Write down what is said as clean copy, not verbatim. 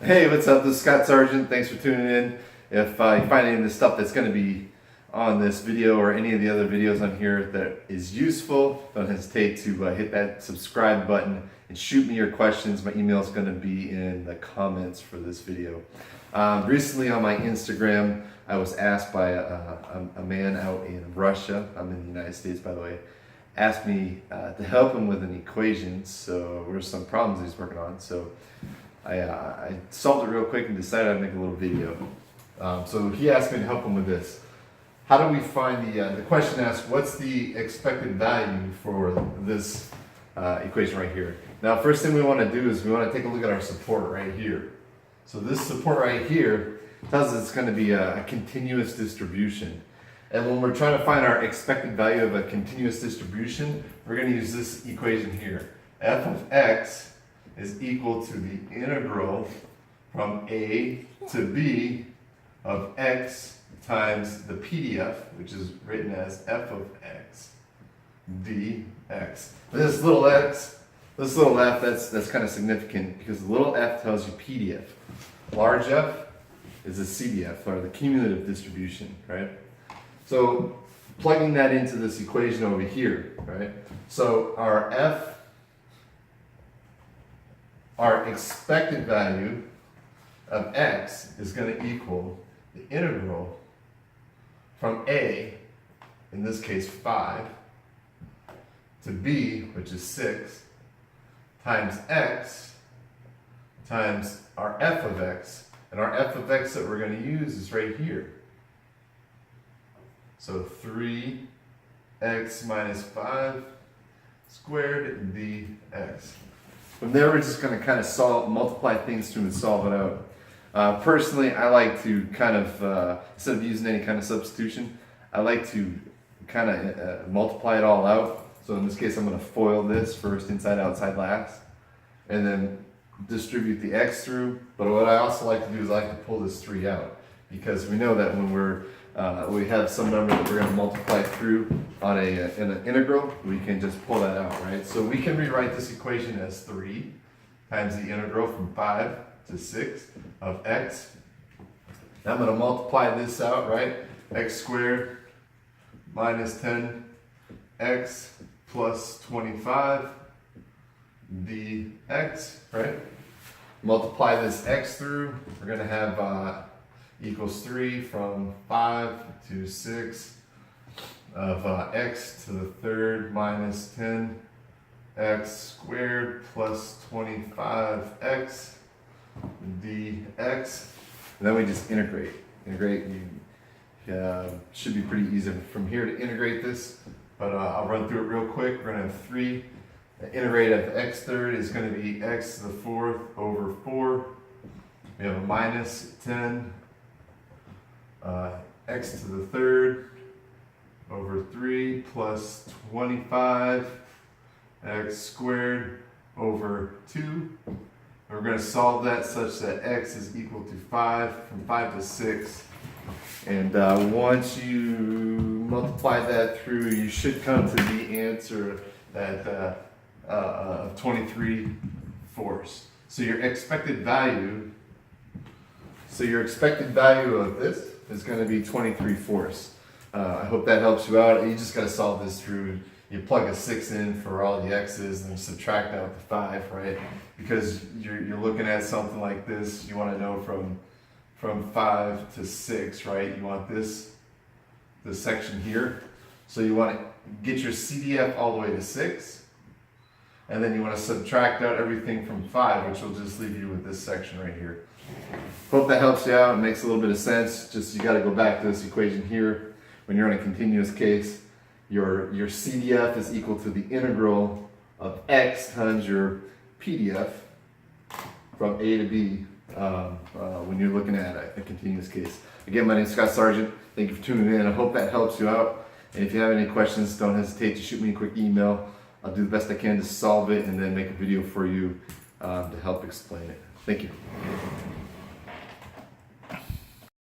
Hey, what's up? This is Scott Sargent. Thanks for tuning in. If you find any of the stuff that's going to be on this video or any of the other videos on here that is useful, don't hesitate to hit that subscribe button and shoot me your questions. My email is going to be in the comments for this video. Recently on my Instagram, I was asked by a man out in Russia, I'm in the United States by the way, asked me to help him with an equation. So there were some problems he's working on. So I solved it real quick and decided I'd make a little video. So he asked me to help him with this. How do we find the question asks, what's the expected value for this equation right here? Now, first thing we want to do is we want to take a look at our support right here. So this support right here tells us it's going to be a continuous distribution. And when we're trying to find our expected value of a continuous distribution, we're going to use this equation here. F of x is equal to the integral from a to b of x times the PDF, which is written as f of x dx. This little f, that's kind of significant because the little f tells you PDF. Large F is a CDF, or the cumulative distribution, right? So plugging that into this equation over here, right? So our expected value of x is going to equal the integral from a, in this case 5, to b, which is 6, times x times our f of x. And our f of x that we're going to use is right here. So 3x minus 5 squared dx. From there, we're just going to kind of multiply things through and solve it out. Personally, I like to kind of, instead of using any kind of substitution, I like to kind of multiply it all out. So in this case, I'm going to FOIL this first, inside, outside, last, and then distribute the x through. But what I also like to do is I like to pull this 3 out, because we know that when we have some number that we're going to multiply through on in an integral, we can just pull that out, right? So we can rewrite this equation as 3 times the integral from 5 to 6 of x. Now I'm going to multiply this out, right? X squared minus 10x plus 25 dx, right? Multiply this x through. We're going to have equals 3 from 5 to 6 of x to the third minus 10x squared plus 25x dx. And then we just integrate. Should be pretty easy from here to integrate this, but I'll run through it real quick. We're going to have 3. The integrate of x third is going to be x to the fourth over 4. We have a minus 10 x to the third over 3 plus 25 x squared over 2. And we're going to solve that such that x is equal to 5 from 5 to 6. And once you multiply that through, you should come to the answer that of 23 fourths. So your expected value of this is going to be 23 fourths. I hope that helps you out. You just got to solve this through. You plug a 6 in for all the x's and subtract out the 5, right? Because you're looking at something like this. You want to know from 5 to 6, right? You want this section here. So you want to get your CDF all the way to 6. And then you want to subtract out everything from 5, which will just leave you with this section right here. Hope that helps you out and makes a little bit of sense. Just you got to go back to this equation here. When you're in a continuous case, your CDF is equal to the integral of x times your PDF from a to b when you're looking at a continuous case. Again, my name is Scott Sargent. Thank you for tuning in. I hope that helps you out. And if you have any questions, don't hesitate to shoot me a quick email. I'll do the best I can to solve it and then make a video for you to help explain it. Thank you.